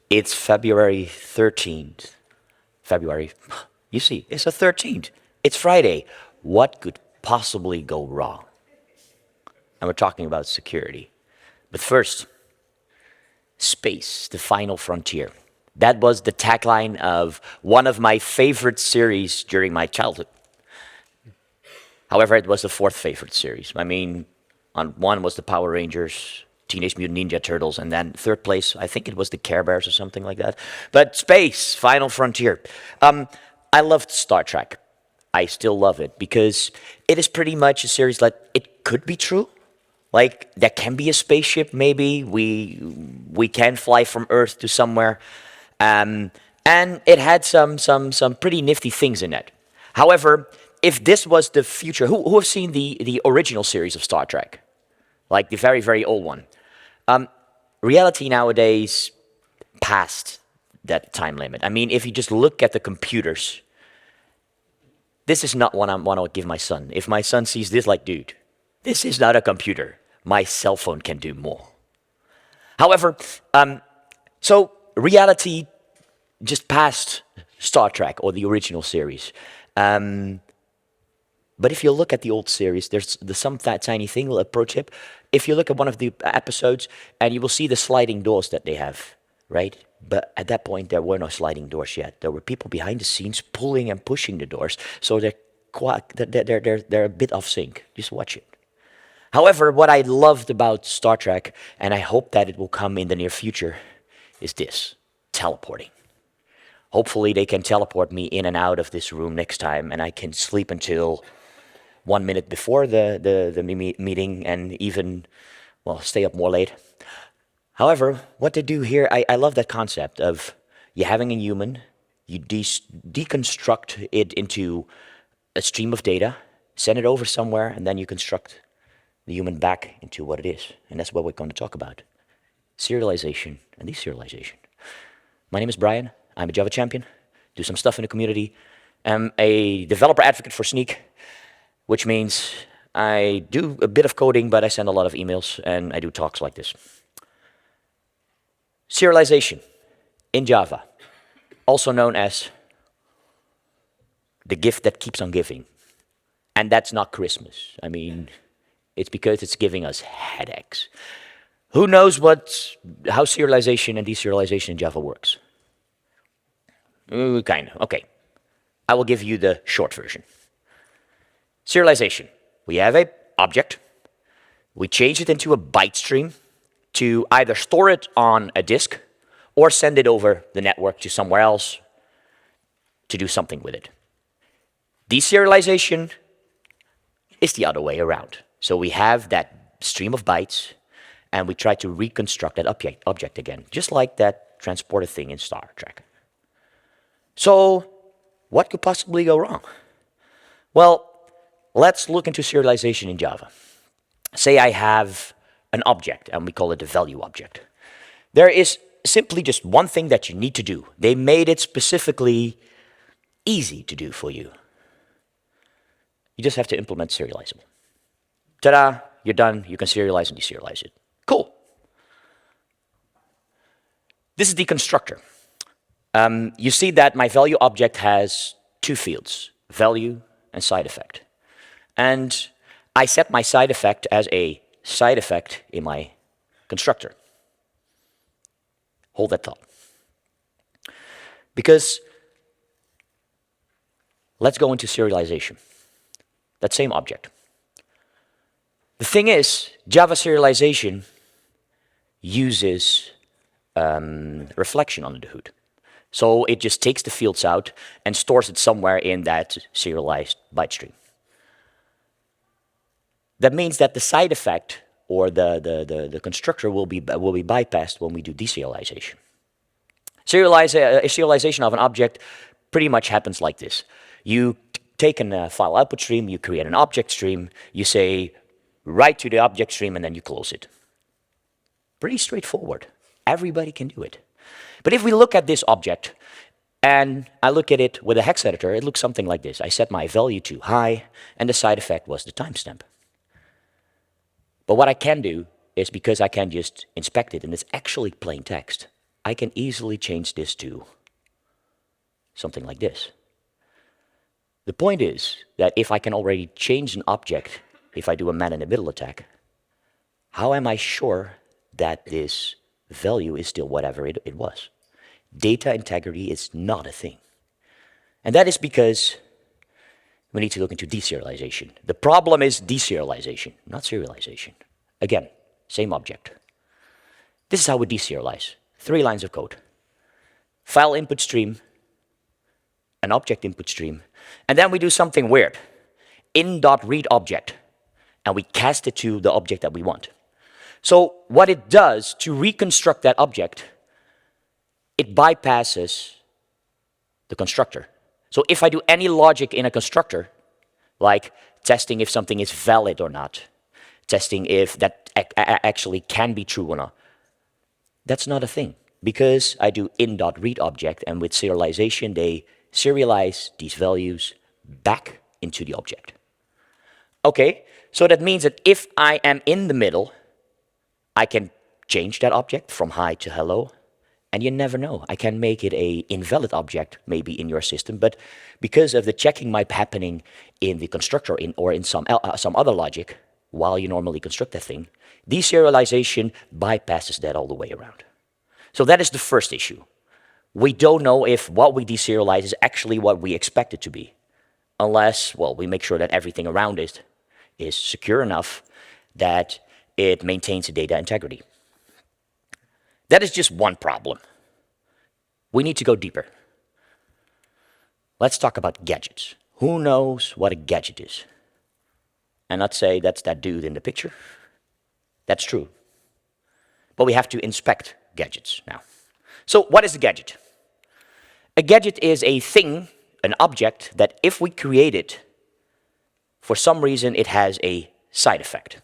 It's February 13th. February. You see, it's the 13th. It's Friday. What could possibly go wrong? And we're talking about security. But first, space, the final frontier. That was the tagline of one of my favorite series during my childhood. However, it was the fourth favorite series. I mean, on one was the Power Rangers, Teenage Mutant Ninja Turtles, and then third place, I think it was the Care Bears or something like that. But space, final frontier. I loved Star Trek. I still love it because it is pretty much a series that it could be true. Like there can be a spaceship, maybe we can fly from Earth to somewhere, and it had some pretty nifty things in it. However, if this was the future, who have seen the original series of Star Trek, like the very old one? Reality nowadays passed that time limit. I mean, if you just look at the computers, this is not what I want to give my son. If my son sees this, like, dude, this is not a computer. My cell phone can do more. However, so reality just passed Star Trek or the original series. But if you look at the old series, there's some tiny thing, a pro tip. If you look at one of the episodes, and you will see the sliding doors that they have, right? But at that point, there were no sliding doors yet. There were people behind the scenes pulling and pushing the doors, so they're a bit off sync. Just watch it. However, what I loved about Star Trek, and I hope that it will come in the near future, is this: teleporting. Hopefully, they can teleport me in and out of this room next time, and I can sleep until 1 minute before the meeting, and even, well, stay up more late. However, what they do here, I love that concept of you having a human, you deconstruct it into a stream of data, send it over somewhere, and then you construct the human back into what it is. And that's what we're going to talk about: serialization and deserialization. My name is Brian. I'm a Java champion, do some stuff in the community. I'm a developer advocate for Sneak, which means I do a bit of coding, but I send a lot of emails, and I do talks like this. Serialization in Java, also known as the gift that keeps on giving. And that's not Christmas. I mean, it's because it's giving us headaches. Who knows how serialization and deserialization in Java works? Kind of. Okay. I will give you the short version. Serialization. We have an object. We change it into a byte stream to either store it on a disk or send it over the network to somewhere else to do something with it. Deserialization is the other way around. So we have that stream of bytes, and we try to reconstruct that object again, just like that transporter thing in Star Trek. So what could possibly go wrong? Well, let's look into serialization in Java. Say I have an object, and we call it a value object. There is simply just one thing that you need to do. They made it specifically easy to do for you. You just have to implement serializable. Ta-da, you're done. You can serialize and deserialize it. Cool. This is the constructor. You see that my value object has two fields, value and side effect. And I set my side effect as a side effect in my constructor. Hold that thought. Because let's go into serialization. That same object. The thing is, Java serialization uses reflection under the hood. So it just takes the fields out and stores it somewhere in that serialized byte stream. That means that the side effect or the constructor will be bypassed when we do deserialization. Serialization of an object pretty much happens like this. You take a file output stream, you create an object stream, you say write to the object stream, and then you close it. Pretty straightforward. Everybody can do it. But if we look at this object, and I look at it with a hex editor, it looks something like this. I set my value to high, and the side effect was the timestamp. But what I can do is, because I can just inspect it, and it's actually plain text, I can easily change this to something like this. The point is that if I can already change an object, if I do a man-in-the-middle attack, how am I sure that this value is still whatever it was? Data integrity is not a thing. And that is because we need to look into deserialization. The problem is deserialization, not serialization. Again, same object. This is how we deserialize. 3 lines of code. File input stream, an object input stream, and then we do something weird. In.read object, and we cast it to the object that we want. So what it does to reconstruct that object, it bypasses the constructor. So if I do any logic in a constructor, like testing if something is valid or not, testing if that actually can be true or not, that's not a thing. Because I do in.read object, and with serialization, they serialize these values back into the object. Okay, so that means that if I am in the middle, I can change that object from hi to hello, and you never know. I can make it an invalid object, maybe in your system, but because of the checking might be happening in the constructor or in some other logic, while you normally construct that thing, deserialization bypasses that all the way around. So that is the first issue. We don't know if what we deserialize is actually what we expect it to be, unless, well, we make sure that everything around it is secure enough that it maintains the data integrity. That is just one problem. We need to go deeper. Let's talk about gadgets. Who knows what a gadget is? And let's say that's that dude in the picture. That's true. But we have to inspect gadgets now. So what is a gadget? A gadget is a thing, an object, that if we create it, for some reason it has a side effect.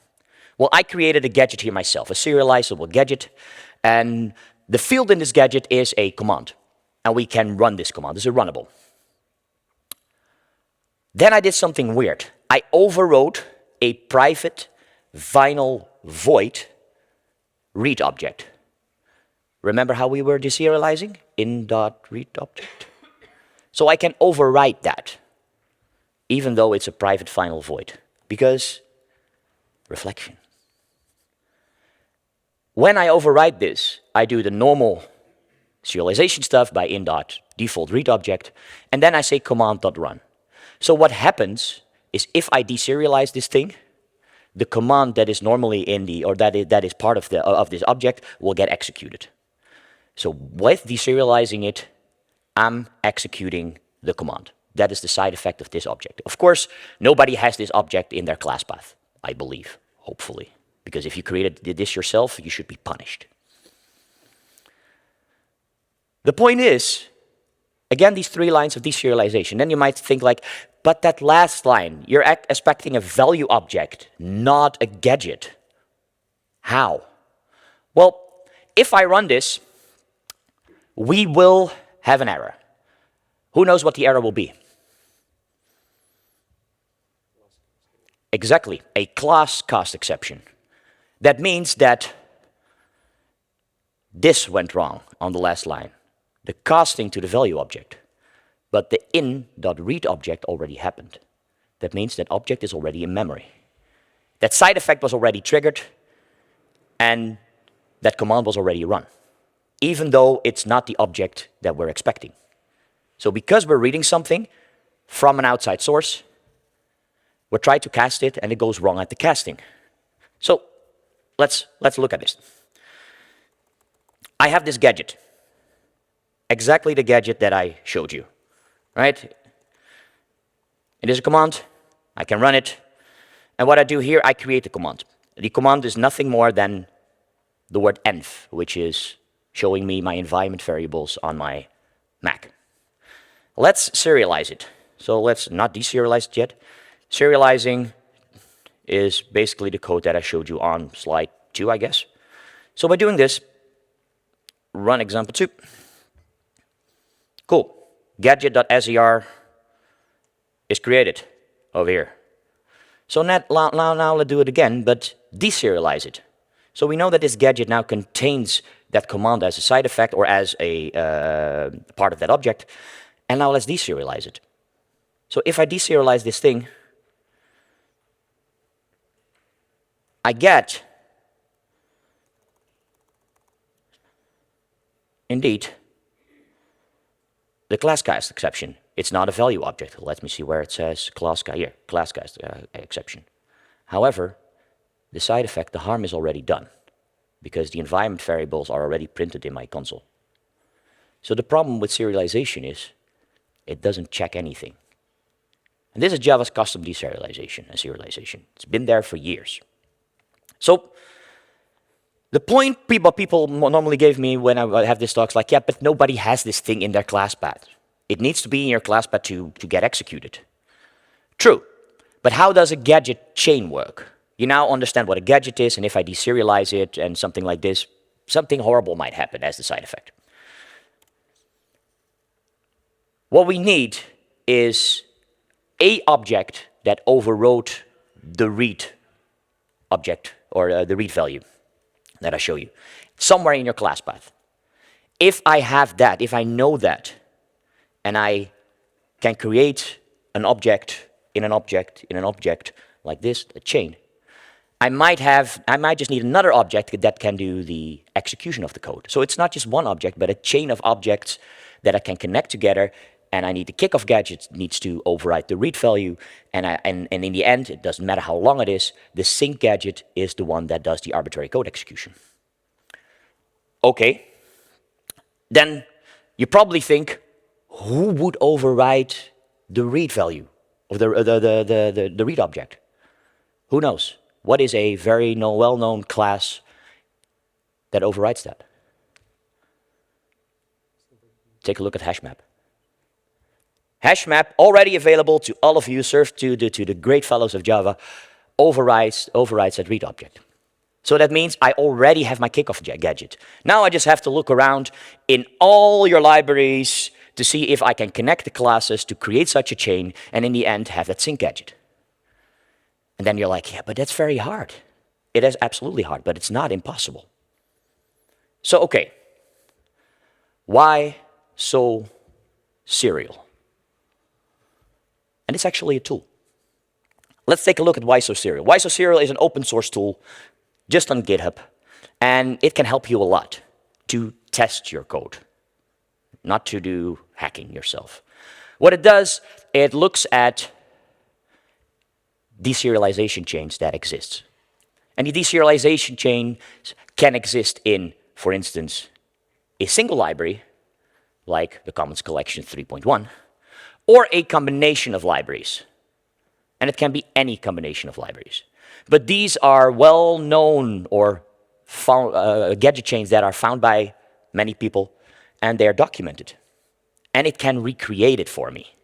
Well, I created a gadget here myself, a serializable gadget, and the field in this gadget is a command. And we can run this command. It's a runnable. Then I did something weird. I overrode a private vinyl void read object. Remember how we were deserializing? In.read object. So I can override that, even though it's a private final void, because reflection. When I override this, I do the normal serialization stuff by in.default read object, and then I say command.run. So what happens is if I deserialize this thing, the command that is normally in the, or that is part of this object will get executed. So with deserializing it, I'm executing the command. That is the side effect of this object. Of course, nobody has this object in their class path, I believe, hopefully. Because if you created this yourself, you should be punished. The point is, again, these 3 lines of deserialization. Then you might think like, but that last line, you're expecting a value object, not a gadget. How? Well, if I run this, we will have an error. Who knows what the error will be? Exactly, a class cast exception. That means that this went wrong on the last line, the casting to the value object. But the in.read object already happened. That means that object is already in memory. That side effect was already triggered, and that command was already run, even though it's not the object that we're expecting. So because we're reading something from an outside source, we're trying to cast it, and it goes wrong at the casting. So let's look at this. I have this gadget, exactly the gadget that I showed you, right? It is a command. I can run it. And what I do here, I create the command. The command is nothing more than the word env, which is showing me my environment variables on my Mac. Let's serialize it. So let's not deserialize it yet. Serializing is basically the code that I showed you on slide 2, I guess. So by doing this, run example 2. Cool. Gadget.ser is created over here. So now let's do it again, but deserialize it. So we know that this gadget now contains that command as a side effect or as a part of that object. And now let's deserialize it. So if I deserialize this thing, I get, indeed, the class cast exception. It's not a value object. Let me see where it says class cast. Here, class cast exception. However, the side effect, the harm is already done because the environment variables are already printed in my console. So the problem with serialization is it doesn't check anything. And this is Java's custom deserialization and serialization. It's been there for years. So the point people normally gave me when I have these talks, like, yeah, but nobody has this thing in their class path. It needs to be in your class path to get executed. True, but how does a gadget chain work? You now understand what a gadget is, and if I deserialize it and something like this, something horrible might happen as the side effect. What we need is a object that overrode the read object, or the read value that I show you, somewhere in your class path. If I have that, if I know that, and I can create an object in an object in an object like this, a chain, I might just need another object that can do the execution of the code. So it's not just one object, but a chain of objects that I can connect together, and I need the kickoff gadget needs to override the read value, and in the end, it doesn't matter how long it is, the sync gadget is the one that does the arbitrary code execution. Okay, then you probably think, who would override the read value of the read object? Who knows? What is a very well-known class that overrides that? Take a look at HashMap. HashMap, already available to all of you, served to the great fellows of Java, overrides that read object. So that means I already have my kickoff gadget. Now I just have to look around in all your libraries to see if I can connect the classes to create such a chain, and in the end have that sync gadget. And then you're like, yeah, but that's very hard. It is absolutely hard, but it's not impossible. So, okay, why so serial? And it's actually a tool. Let's take a look at why so serial. Why so serial is an open source tool just on GitHub, and it can help you a lot to test your code, not to do hacking yourself. What it does, it looks at deserialization chains that exist. And the deserialization chain can exist in, for instance, a single library, like the Commons Collection 3.1, or a combination of libraries. And it can be any combination of libraries. But these are well-known or gadget chains that are found by many people, and they are documented. And it can recreate it for me.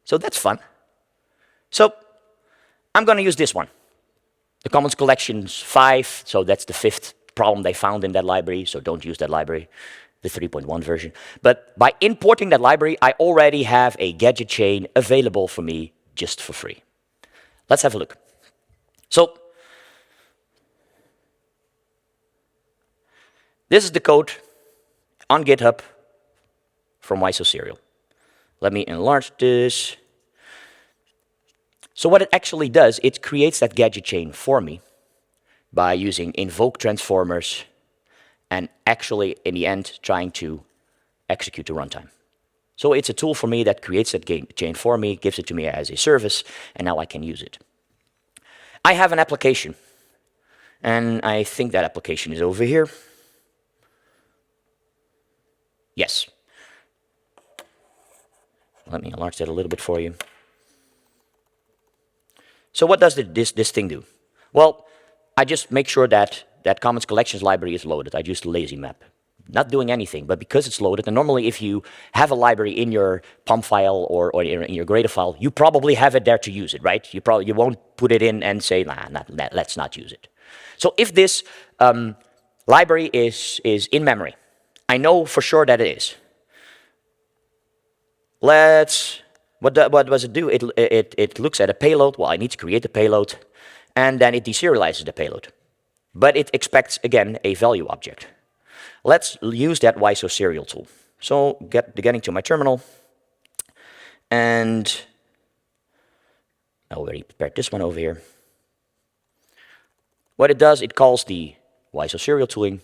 So that's fun. So I'm going to use this one. The Commons Collections 5, so that's the 5th problem they found in that library, so don't use that library, the 3.1 version. But by importing that library, I already have a gadget chain available for me just for free. Let's have a look. So this is the code on GitHub from YSOSerial. Let me enlarge this. So what it actually does, it creates that gadget chain for me by using invoke transformers and actually, in the end, trying to execute the runtime. So it's a tool for me that creates that chain for me, gives it to me as a service, and now I can use it. I have an application, and I think that application is over here. Yes. Let me enlarge that a little bit for you. So what does this thing do? Well, I just make sure that that Commons Collections library is loaded. I use the lazy map. Not doing anything, but because it's loaded, and normally if you have a library in your POM file or in your Grader file, you probably have it there to use it, right? You won't put it in and say, nah, let's not use it. So if this library is in memory, I know for sure that it is. What does it do? It looks at a payload. Well, I need to create the payload, and then it deserializes the payload. But it expects, again, a value object. Let's use that YSO serial tool. So getting to my terminal, and I already prepared this one over here. What it does, it calls the YSO serial tooling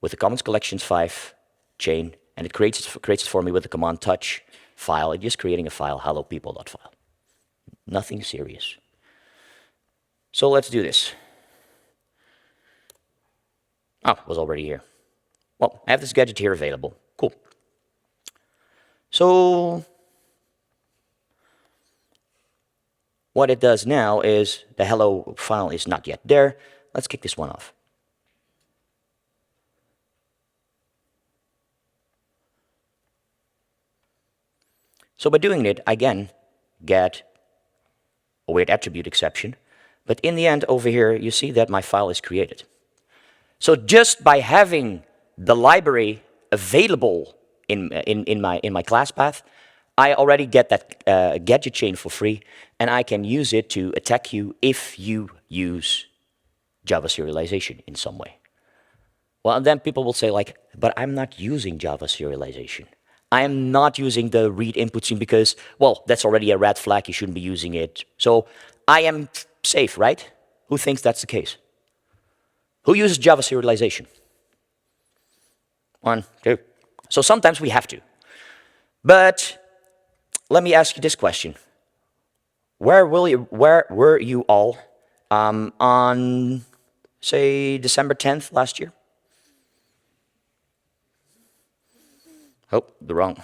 with the comments collections 5 chain, and it creates it for me with the command touch file. It's just creating a file, hello people.file. Nothing serious. So let's do this. Oh, it was already here. Well, I have this gadget here available. Cool. So what it does now is the hello file is not yet there. Let's kick this one off. So by doing it, I again get a weird attribute exception. But in the end, over here, you see that my file is created. So just by having the library available in my class path, I already get that gadget chain for free, and I can use it to attack you if you use Java serialization in some way. Well, and then people will say like, but I'm not using Java serialization. I am not using the read input stream because, well, that's already a red flag. You shouldn't be using it. So I am safe, right? Who thinks that's the case? Who uses Java serialization? 1, 2. So sometimes we have to. But let me ask you this question. Where were you all on, say, December 10th last year? Oh, the wrong.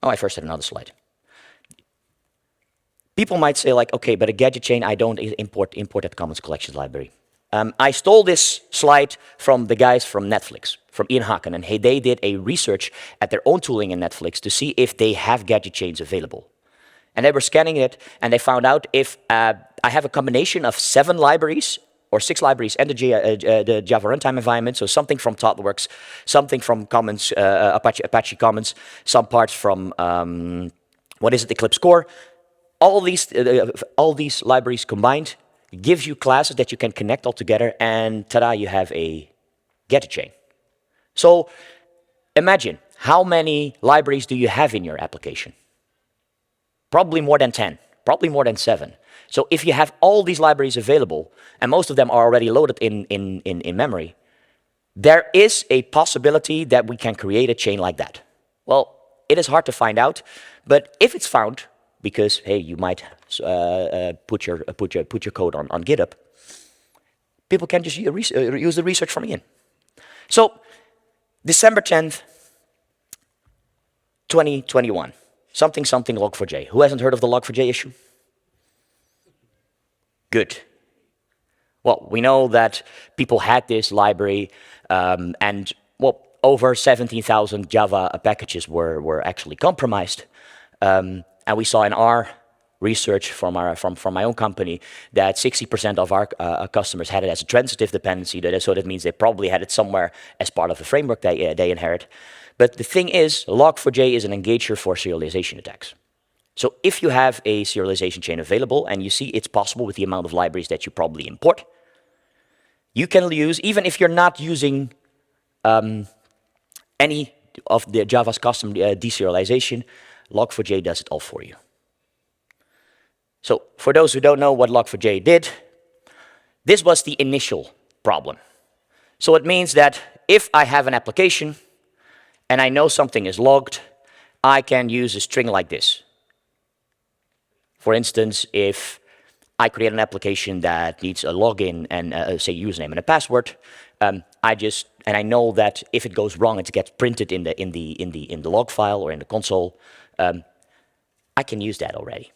Oh, I first had another slide. People might say like, okay, but a gadget chain, I don't import that comments collections library. I stole this slide from the guys from Netflix, from Ian Haken, and they did a research at their own tooling in Netflix to see if they have gadget chains available. And they were scanning it, and they found out if I have a combination of 7 libraries or 6 libraries and the Java runtime environment, so something from ThoughtWorks, something from Commons, Apache Commons, some parts from, Eclipse Core. All these libraries combined gives you classes that you can connect all together, and ta-da, you have a gadget chain. So imagine, how many libraries do you have in your application? Probably more than 10, probably more than 7. So if you have all these libraries available, and most of them are already loaded in memory, there is a possibility that we can create a chain like that. Well, it is hard to find out, but if it's found, because hey, you might put your code on GitHub, people can just use the research from Ian. So December 10th, 2021, something log4j. Who hasn't heard of the log4j issue? Good. Well, we know that people had this library, and well, over 17,000 Java packages were actually compromised. And we saw in our research from my own company that 60% of our customers had it as a transitive dependency. So that means they probably had it somewhere as part of the framework they inherit. But the thing is, log4j is an engager for serialization attacks. So if you have a serialization chain available and you see it's possible with the amount of libraries that you probably import, you can use, even if you're not using any of the Java's custom deserialization, log4j does it all for you. So for those who don't know what log4j did, this was the initial problem. So it means that if I have an application and I know something is logged, I can use a string like this. For instance, if I create an application that needs a login and say username and a password, I know that if it goes wrong, it gets printed in the log file or in the console. I can use that already.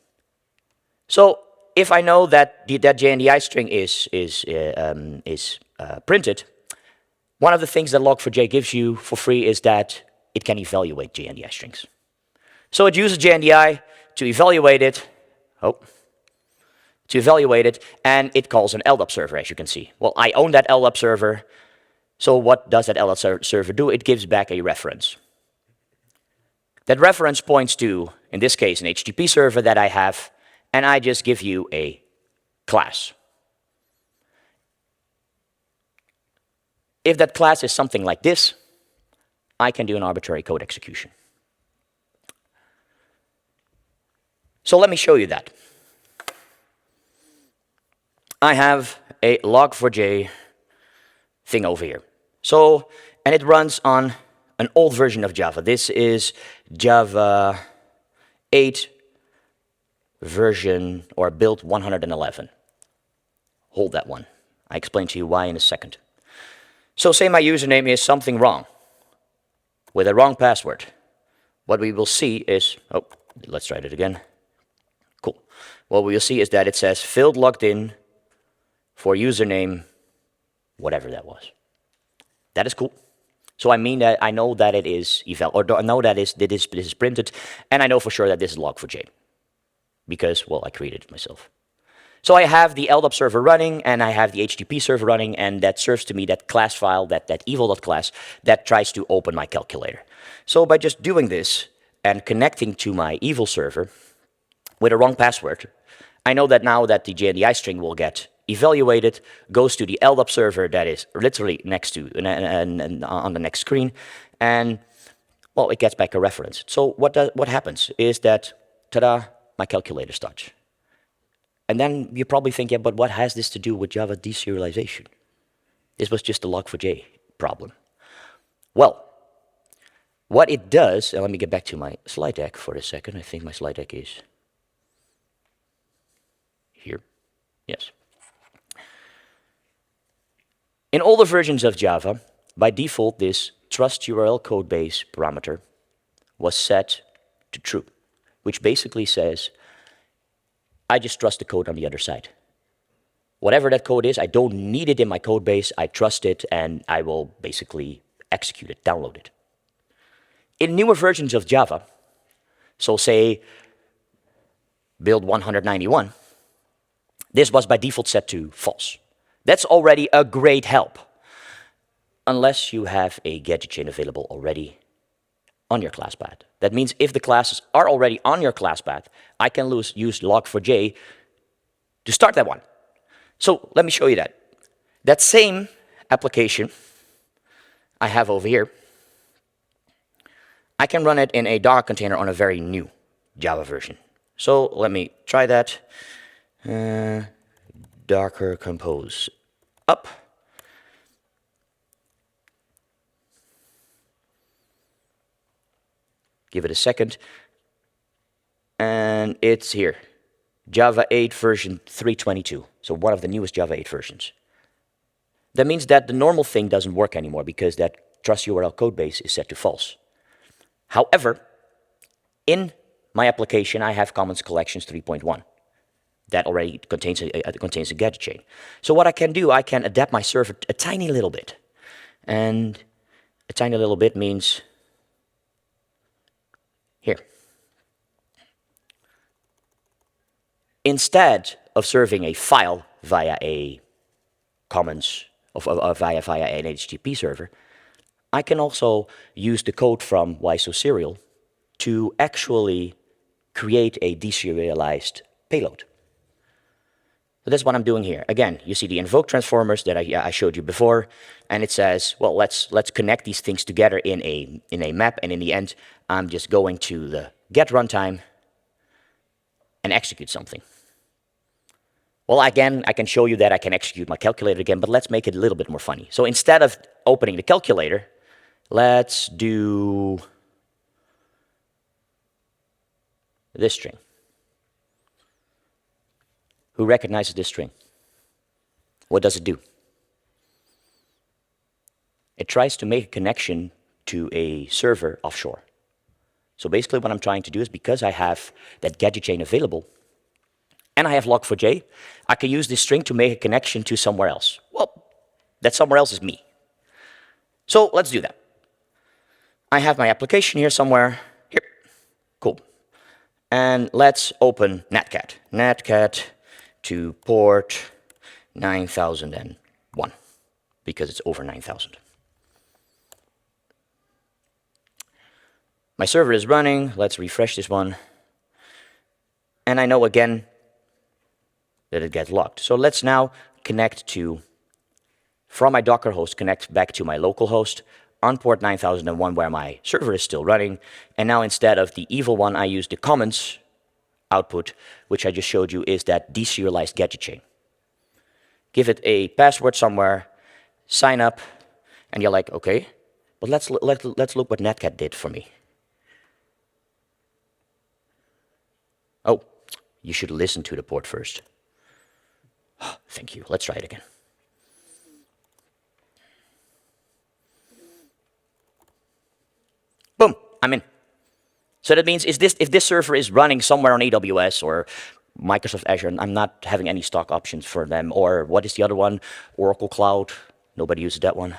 So if I know that that JNDI string is printed, one of the things that log4j gives you for free is that it can evaluate JNDI strings. So it uses JNDI to evaluate it. And it calls an LDAP server, as you can see. Well, I own that LDAP server, so what does that LDAP server do? It gives back a reference. That reference points to, in this case, an HTTP server that I have, and I just give you a class. If that class is something like this, I can do an arbitrary code execution. So let me show you that. I have a log4j thing over here. So, and it runs on an old version of Java. This is Java 8 version or build 111. Hold that one. I explain to you why in a second. So say my username is something wrong with a wrong password. What we will see is, oh, let's try it again. Cool. What we will see is that it says filled logged in for username, whatever that was. That is cool. So I mean that I know that it is eval, or I know that this is printed, and I know for sure that this is log4j. Because, well, I created it myself. So I have the LDAP server running, and I have the HTTP server running, and that serves to me that class file, that evil.class, that tries to open my calculator. So by just doing this and connecting to my evil server with a wrong password, I know that now that the JNDI string will get evaluated, goes to the LDAP server that is literally next to, and on the next screen, and, well, it gets back a reference. So what happens is that, ta-da, my calculator starts. And then you probably think, yeah, but what has this to do with Java deserialization? This was just a log4j problem. Well, what it does, and let me get back to my slide deck for a second. I think my slide deck is here. Yes. In older versions of Java, by default, this trust URL codebase parameter was set to true, which basically says, I just trust the code on the other side. Whatever that code is, I don't need it in my code base, I trust it, and I will basically execute it, download it. In newer versions of Java, so say build 191, this was by default set to false. That's already a great help, unless you have a gadget chain available already on your class path. That means if the classes are already on your class path, I can use log4j to start that one. So let me show you that. That same application I have over here, I can run it in a Docker container on a very new Java version. So let me try that. Docker compose up. Give it a second. And it's here. Java 8 version 3.22. So one of the newest Java 8 versions. That means that the normal thing doesn't work anymore because that trust URL codebase is set to false. However, in my application, I have Commons Collections 3.1. That already contains a gadget chain. So what I can do, I can adapt my server a tiny little bit. And a tiny little bit means here. Instead of serving a file via a Commons, via an HTTP server, I can also use the code from Serial to actually create a deserialized payload. So that's what I'm doing here. Again, you see the invoke transformers that I showed you before, and it says, well, let's connect these things together in a map, and in the end, I'm just going to the get runtime and execute something. Well, again, I can show you that I can execute my calculator again, but let's make it a little bit more funny. So instead of opening the calculator, let's do this string. Who recognizes this string? What does it do? It tries to make a connection to a server offshore. So basically what I'm trying to do is, because I have that gadget chain available, and I have log4j, I can use this string to make a connection to somewhere else. Well, that somewhere else is me. So let's do that. I have my application here somewhere. Here. Cool. And let's open netcat. Netcat to port 9001, because it's over 9000. My server is running. Let's refresh this one. And I know again that it gets locked. So let's now connect to from my Docker host connect back to my local host on port 9001 where my server is still running. And now instead of the evil one, I use the commons output, which I just showed you is that deserialized gadget chain. Give it a password somewhere, sign up, and you're like, okay, but let's look what Netcat did for me. Oh, you should listen to the port first. Thank you. Let's try it again. Boom, I'm in. So that means if this server is running somewhere on AWS or Microsoft Azure, and I'm not having any stock options for them, or what is the other one? Oracle Cloud. Nobody uses that one.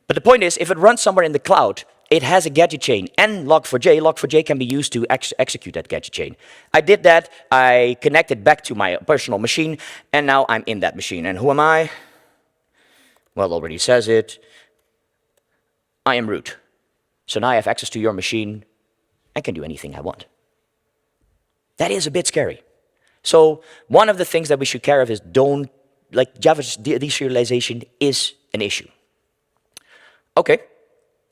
But the point is, if it runs somewhere in the cloud, it has a gadget chain and log4j. Log4j can be used to execute that gadget chain. I did that. I connected back to my personal machine, and now I'm in that machine. And who am I? Well, already says it. I am root. So now I have access to your machine and can do anything I want. That is a bit scary. So one of the things that we should care of is Java's deserialization is an issue. Okay,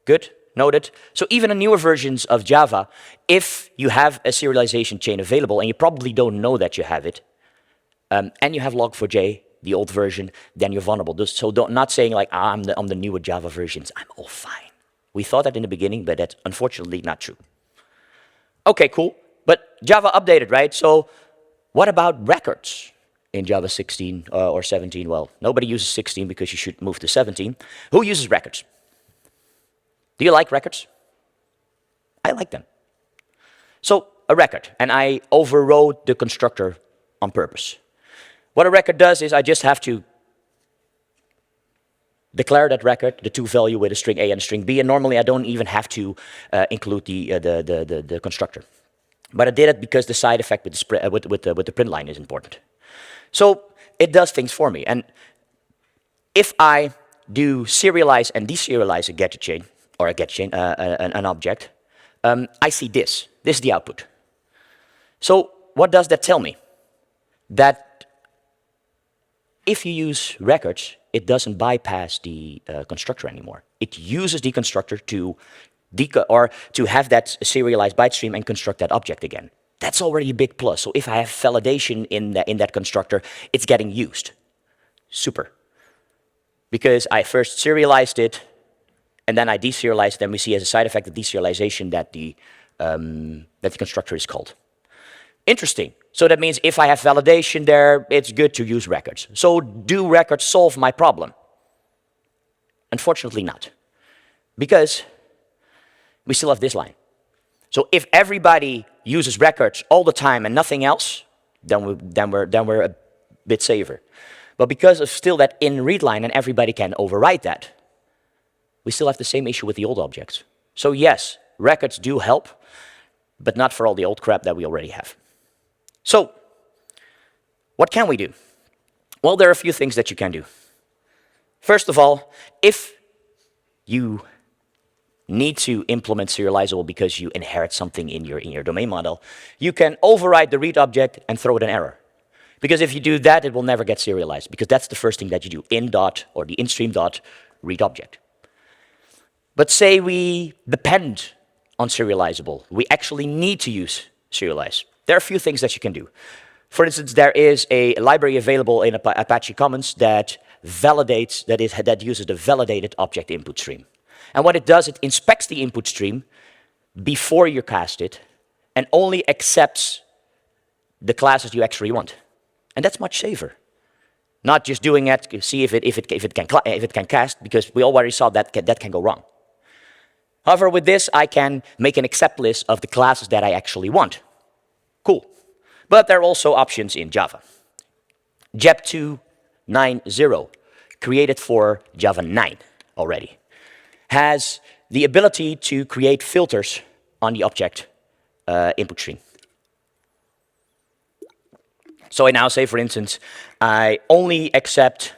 good, noted. So even in newer versions of Java, if you have a serialization chain available, and you probably don't know that you have it, and you have log4j, the old version, then you're vulnerable. So not saying like, I'm the newer Java versions, I'm all fine. We thought that in the beginning, but that's unfortunately not true. Okay, cool. But Java updated, right? So what about records in Java 16 or 17? Well, nobody uses 16 because you should move to 17. Who uses records? Do you like records? I like them. So a record, and I overrode the constructor on purpose. What a record does is I just have to declare that record, the two value with a string A and a string B, and normally I don't even have to include the constructor. But I did it because the side effect with the print line is important. So it does things for me. And if I do serialize and deserialize a gadget chain, or a gadget chain, an object, I see this. This is the output. So what does that tell me? That if you use records, it doesn't bypass the constructor anymore. It uses the constructor to have that serialized byte stream and construct that object again. That's already a big plus. So if I have validation in that constructor, it's getting used. Super. Because I first serialized it, and then I deserialized, then we see as a side effect of deserialization that the constructor is called. Interesting. So that means if I have validation there, it's good to use records. So do records solve my problem? Unfortunately not. Because we still have this line. So if everybody uses records all the time and nothing else, then we're a bit safer. But because of still that in read line and everybody can overwrite that, we still have the same issue with the old objects. So yes, records do help, but not for all the old crap that we already have. So what can we do? Well, there are a few things that you can do. First of all, if you need to implement serializable because you inherit something in your domain model, you can override the read object and throw it an error. Because if you do that, it will never get serialized, because that's the first thing that you do, in dot or the in-stream dot read object. But say we depend on serializable. We actually need to use serialize. There are a few things that you can do. For instance, there is a library available in Apache Commons that validates, that uses the validated object input stream. And what it does, it inspects the input stream before you cast it and only accepts the classes you actually want. And that's much safer. Not just doing it to see if it can cast, because we already saw that can go wrong. However, with this, I can make an accept list of the classes that I actually want. Cool. But there are also options in Java. JEP 2.9.0, created for Java 9 already, has the ability to create filters on the object input stream. So I now say, for instance, I only accept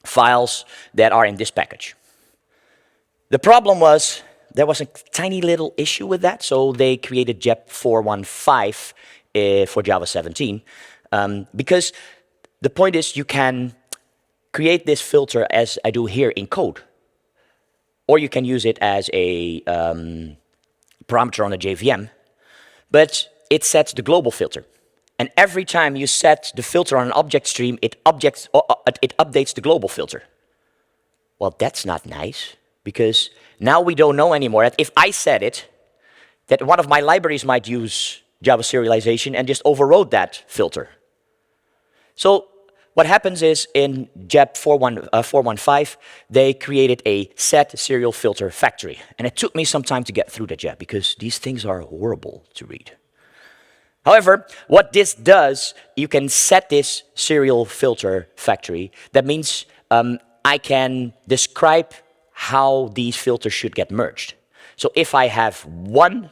files that are in this package. The problem was, there was a tiny little issue with that, so they created JEP 4.1.5 for Java 17, because the point is you can create this filter as I do here in code. Or you can use it as a parameter on a JVM, but it sets the global filter. And every time you set the filter on an object stream, it updates the global filter. Well, that's not nice, because now we don't know anymore that if I set it, that one of my libraries might use Java serialization and just overrode that filter. So what happens is in JEP 415, they created a set serial filter factory. And it took me some time to get through that JEP, because these things are horrible to read. However, what this does, you can set this serial filter factory. That means I can describe how these filters should get merged. So if I have one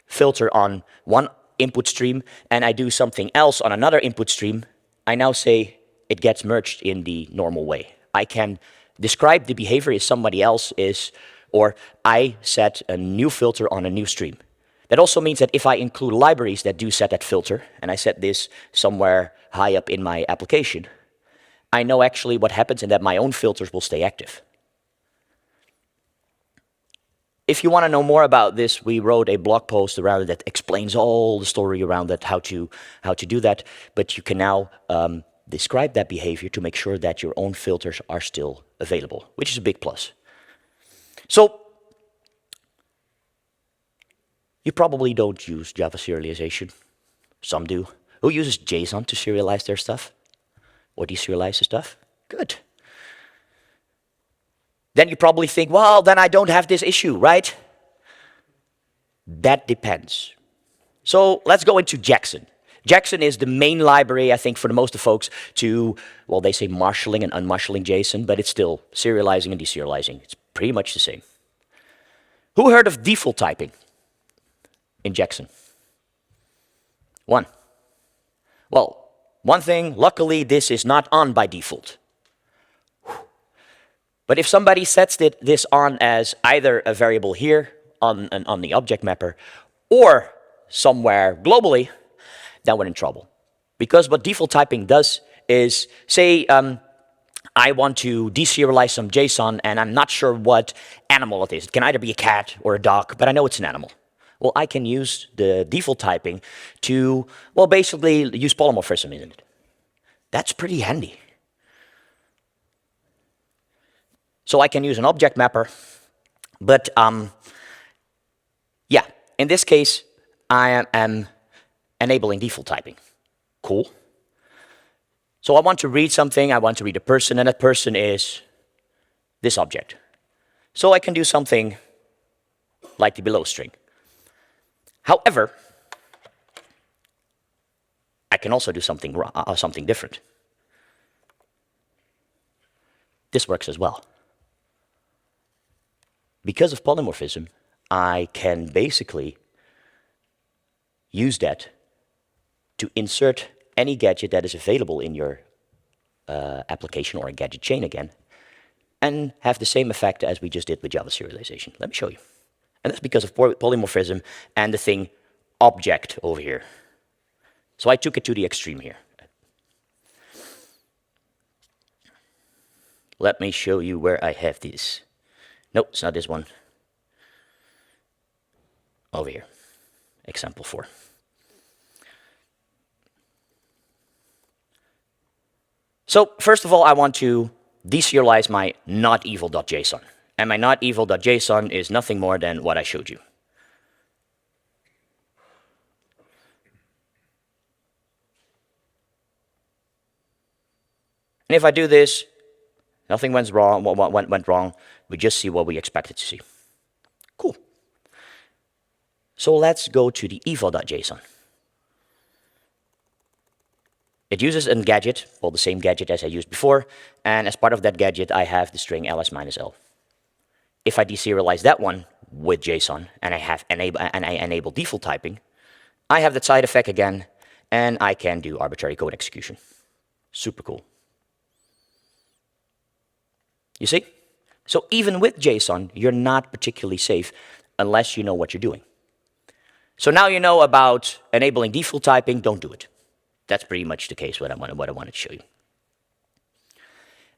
filter on one input stream and I do something else on another input stream, I now say it gets merged in the normal way. I can describe the behavior as somebody else is, or I set a new filter on a new stream. That also means that if I include libraries that do set that filter, and I set this somewhere high up in my application, I know actually what happens and that my own filters will stay active. If you want to know more about this, we wrote a blog post around it that explains all the story around that, how to do that. But you can now describe that behavior to make sure that your own filters are still available, which is a big plus. So you probably don't use Java serialization. Some do. Who uses JSON to serialize their stuff? Or deserialize the stuff? Good. Then you probably think, well, then I don't have this issue, right? That depends. So let's go into JSON. JSON is the main library, I think, for the most of folks to, well, they say marshalling and unmarshalling JSON, but it's still serializing and deserializing. It's pretty much the same. Who heard of default typing in JSON? One. Well, one thing, luckily, this is not on by default. But if somebody sets this on as either a variable here on the object mapper or somewhere globally, then we're in trouble. Because what default typing does is, say I want to deserialize some JSON and I'm not sure what animal it is. It can either be a cat or a dog, but I know it's an animal. Well, I can use the default typing to, well, basically use polymorphism in it. That's pretty handy. So I can use an object mapper, but yeah, in this case, I am enabling default typing. Cool. So I want to read something, I want to read a person, and that person is this object. So I can do something like the below string. However, I can also do something different. This works as well. Because of polymorphism, I can basically use that to insert any gadget that is available in your application, or a gadget chain again, and have the same effect as we just did with Java serialization. Let me show you. And that's because of polymorphism and the thing object over here. So I took it to the extreme here. Let me show you where I have this. Nope, it's not this one. Over here, example 4. So first of all, I want to deserialize my notevil.json. And my notevil.json is nothing more than what I showed you. And if I do this, nothing went wrong. We just see what we expected to see. Cool. So let's go to the eval.json. It uses a gadget, well, the same gadget as I used before, and as part of that gadget, I have the string ls-l. If I deserialize that one with JSON, and I enable default typing, I have that side effect again, and I can do arbitrary code execution. Super cool. You see? So even with JSON, you're not particularly safe unless you know what you're doing. So now you know about enabling default typing, don't do it. That's pretty much the case what I wanted to show you.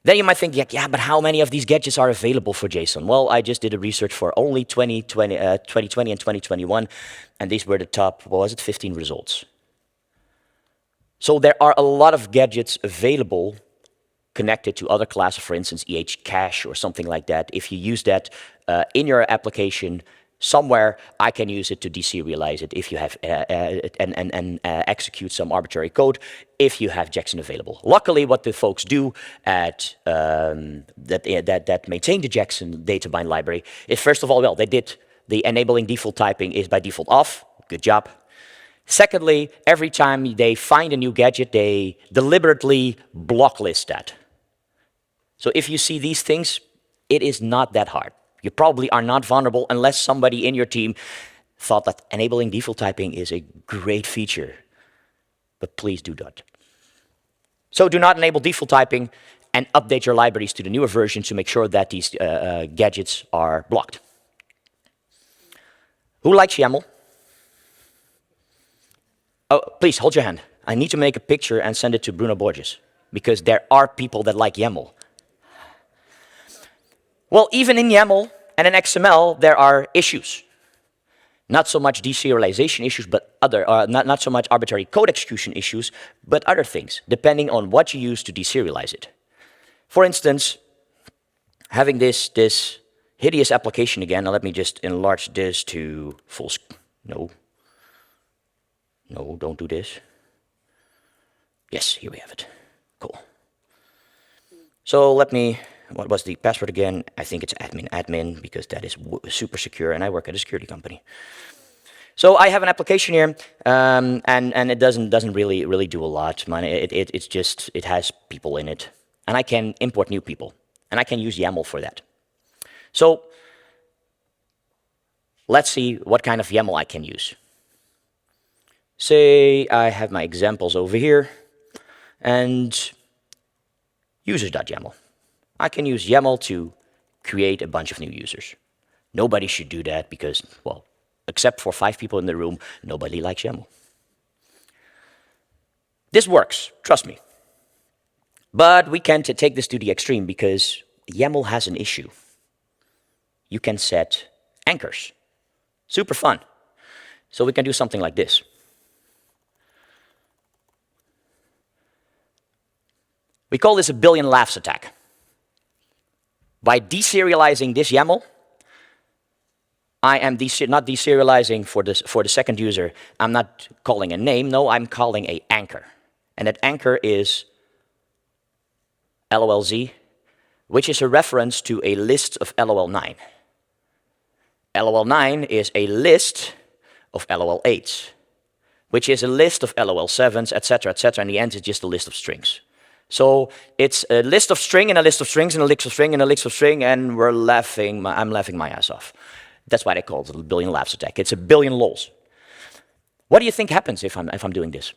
Then you might think, yeah, but how many of these gadgets are available for JSON? Well, I just did a research for only 2020 and 2021, and these were the top, what was it, 15 results. So there are a lot of gadgets available connected to other classes, for instance, cache or something like that. If you use that in your application somewhere, I can use it to deserialize it if you have and execute some arbitrary code if you have JSON available. Luckily, what the folks do at that maintain the JSON data bind library is, first of all, well, they did the enabling default typing is by default off. Good job. Secondly, every time they find a new gadget, they deliberately blocklist that. So if you see these things, it is not that hard. You probably are not vulnerable unless somebody in your team thought that enabling default typing is a great feature. But please do that. So do not enable default typing and update your libraries to the newer version to make sure that these gadgets are blocked. Who likes YAML? Oh, please hold your hand. I need to make a picture and send it to Bruno Borges, because there are people that like YAML. Well, even in YAML and in XML, there are issues. Not so much deserialization issues, but other, not so much arbitrary code execution issues, but other things, depending on what you use to deserialize it. For instance, having this hideous application again, now let me just enlarge this to full screen. No, don't do this. Yes, here we have it. Cool. So let me, what was the password again? I think it's admin, because that is super secure, and I work at a security company. So I have an application here, and it doesn't really do a lot. It's just, it has people in it, and I can import new people, and I can use YAML for that. So let's see what kind of YAML I can use. Say I have my examples over here, and users.yaml. I can use YAML to create a bunch of new users. Nobody should do that because, well, except for 5 people in the room, nobody likes YAML. This works, trust me. But we can't take this to the extreme because YAML has an issue. You can set anchors. Super fun. So we can do something like this. We call this a billion laughs attack. By deserializing this YAML, I am not deserializing for the second user. I'm not calling a name. No, I'm calling an anchor. And that anchor is LOLZ, which is a reference to a list of LOL9. LOL9 is a list of LOL8s, which is a list of LOL7s, etc., etc. In the end, it's just a list of strings. So it's a list of string and a list of strings and a list of string and a list of string, and I'm laughing my ass off. That's why they call it a billion laughs attack. It's a billion lols. What do you think happens if I'm doing this?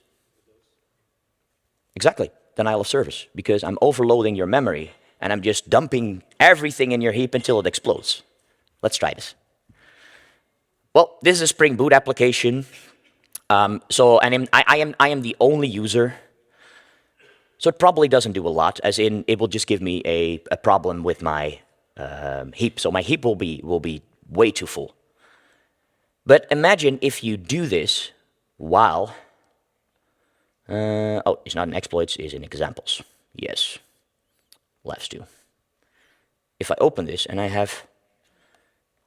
Exactly, denial of service, because I'm overloading your memory and I'm just dumping everything in your heap until it explodes. Let's try this. Well, this is a Spring Boot application. I am the only user. So it probably doesn't do a lot, as in it will just give me a problem with my heap. So my heap will be way too full. But imagine if you do this while, oh, it's not in exploits, it's in examples. Yes, let's do. If I open this and I have,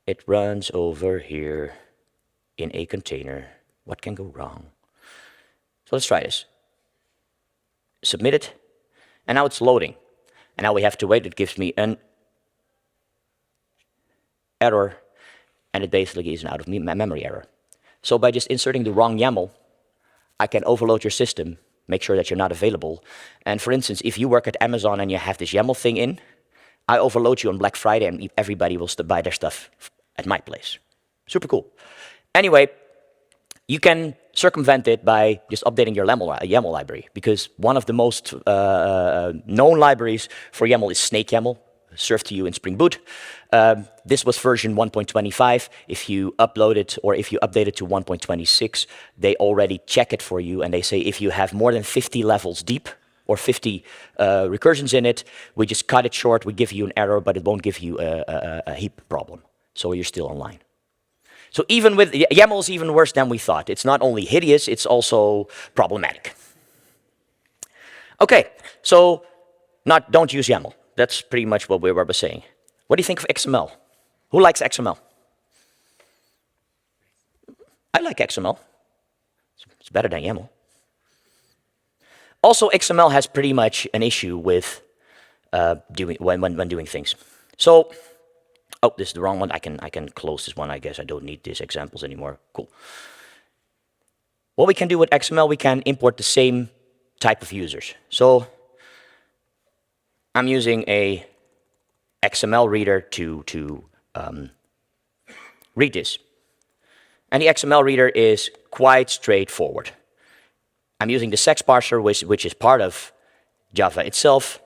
it runs over here in a container, what can go wrong? So let's try this. Submit it, and now it's loading. And now we have to wait. It gives me an error, and it basically is an out-of-memory error. So by just inserting the wrong YAML, I can overload your system, make sure that you're not available. And for instance, if you work at Amazon and you have this YAML thing in, I overload you on Black Friday, and everybody will buy their stuff at my place. Super cool. Anyway, you can circumvent it by just updating your YAML library, because one of the most known libraries for YAML is Snake YAML, served to you in Spring Boot. This was version 1.25. If you upload it or if you update it to 1.26, they already check it for you, and they say if you have more than 50 levels deep, or 50 recursions in it. We just cut it short. We give you an error, but it won't give you a heap problem. So you're still online. So even with YAML is even worse than we thought. It's not only hideous, it's also problematic. Okay, so don't use YAML. That's pretty much what we were saying. What do you think of XML? Who likes XML? I like XML. It's better than YAML. Also, XML has pretty much an issue with when doing things. So, oh, this is the wrong one. I can close this one. I guess I don't need these examples anymore. Cool. What we can do with XML, we can import the same type of users. So, I'm using a XML reader to read this. And the XML reader is quite straightforward. I'm using the sex parser, which is part of Java itself.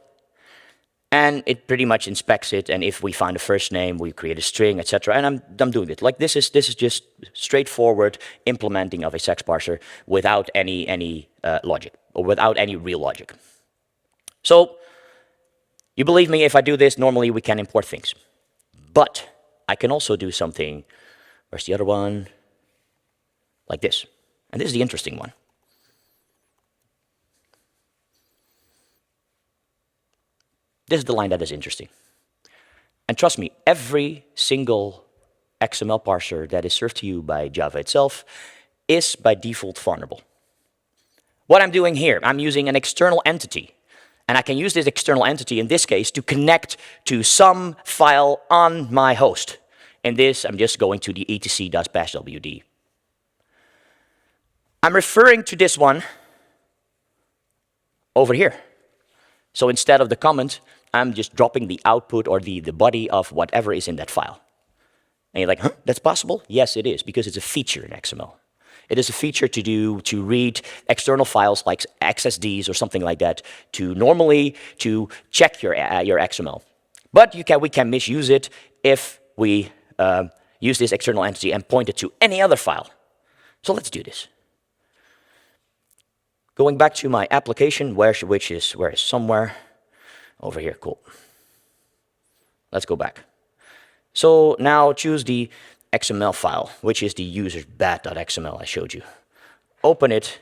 And it pretty much inspects it. And if we find a first name, we create a string, etc. And I'm doing it. Like this is just straightforward implementing of a sex parser without any logic, or without any real logic. So, you believe me, if I do this, normally we can import things. But I can also do something, where's the other one? Like this. And this is the interesting one. This is the line that is interesting. And trust me, every single XML parser that is served to you by Java itself is by default vulnerable. What I'm doing here, I'm using an external entity. And I can use this external entity, in this case, to connect to some file on my host. In this, I'm just going to the etc.bashwd. I'm referring to this one over here. So instead of the comment, I'm just dropping the output or the body of whatever is in that file. And you're like, huh, that's possible? Yes, it is, because it's a feature in XML. It is a feature to read external files like XSDs or something like that to check your XML. But we can misuse it if we use this external entity and point it to any other file. So let's do this. Going back to my application, where is somewhere over here. Cool. Let's go back. So now choose the XML file, which is the user's bat.xml I showed you. Open it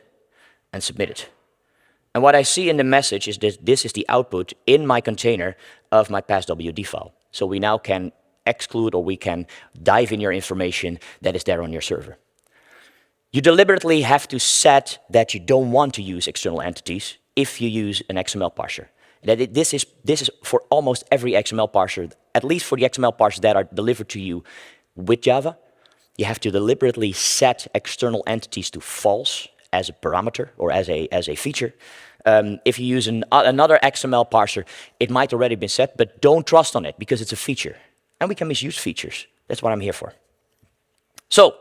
and submit it. And what I see in the message is that this is the output in my container of my passwd file. So we now can exclude, or we can dive in your information that is there on your server. You deliberately have to set that you don't want to use external entities if you use an XML parser. This is for almost every XML parser, at least for the XML parsers that are delivered to you with Java. You have to deliberately set external entities to false as a parameter or as a feature. If you use another XML parser, it might already be set, but don't trust on it because it's a feature. And we can misuse features. That's what I'm here for. So,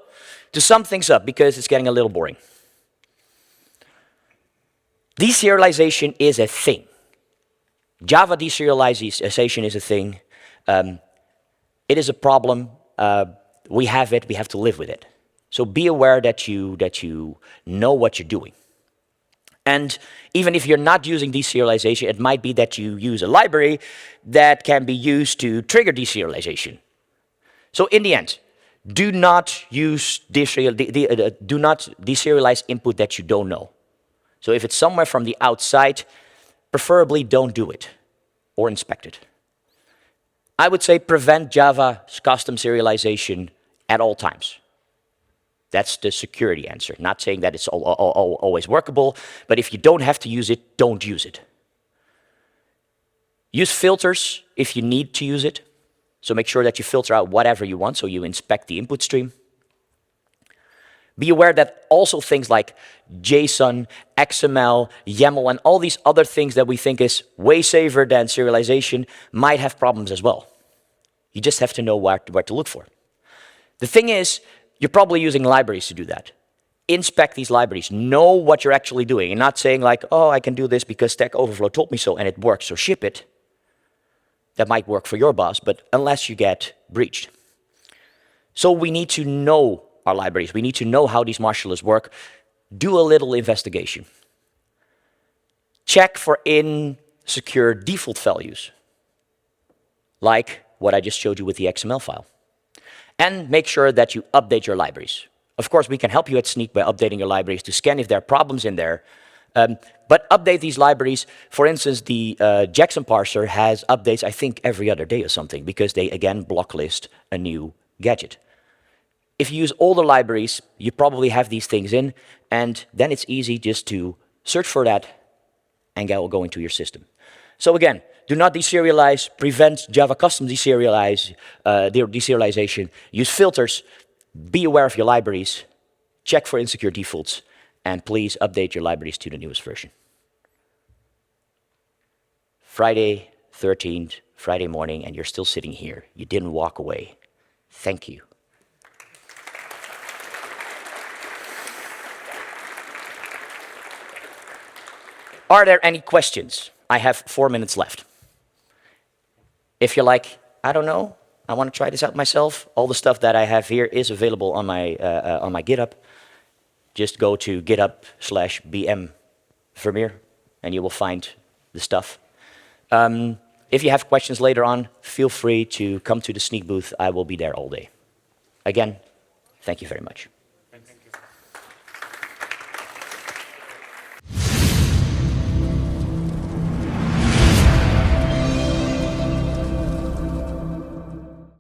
to sum things up, because it's getting a little boring. Deserialization is a thing. Java deserialization is a thing. It is a problem. We have it. We have to live with it. So be aware that you know what you're doing. And even if you're not using deserialization, it might be that you use a library that can be used to trigger deserialization. So in the end, do not deserialize input that you don't know. So if it's somewhere from the outside, preferably don't do it or inspect it. I would say prevent Java's custom serialization at all times. That's the security answer. Not saying that it's always workable, but if you don't have to use it, don't use it. Use filters if you need to use it. So make sure that you filter out whatever you want, so you inspect the input stream. Be aware that also things like JSON, XML, YAML, and all these other things that we think is way safer than serialization might have problems as well. You just have to know where to look for. The thing is, you're probably using libraries to do that. Inspect these libraries. Know what you're actually doing. And not saying like, oh, I can do this because Stack Overflow told me so and it works, so ship it. That might work for your boss, but unless you get breached. So we need to know our libraries. We need to know how these marshallers work. Do a little investigation. Check for insecure default values, like what I just showed you with the XML file. And make sure that you update your libraries. Of course, we can help you at Sneak by updating your libraries to scan if there are problems in there. But update these libraries. For instance, the JSON parser has updates, I think, every other day or something, because they, again, blocklist a new gadget. If you use older libraries, you probably have these things in, and then it's easy just to search for that and go into your system. So again, do not deserialize, prevent Java custom deserialization, use filters, be aware of your libraries, check for insecure defaults, and please update your libraries to the newest version. Friday 13th, Friday morning, and you're still sitting here. You didn't walk away. Thank you. Are there any questions? I have 4 minutes left. If you're like, I don't know, I want to try this out myself, all the stuff that I have here is available on my GitHub. Just go to github/BM Vermeer, and you will find the stuff. If you have questions later on, feel free to come to the Sneak booth. I will be there all day. Again, thank you very much.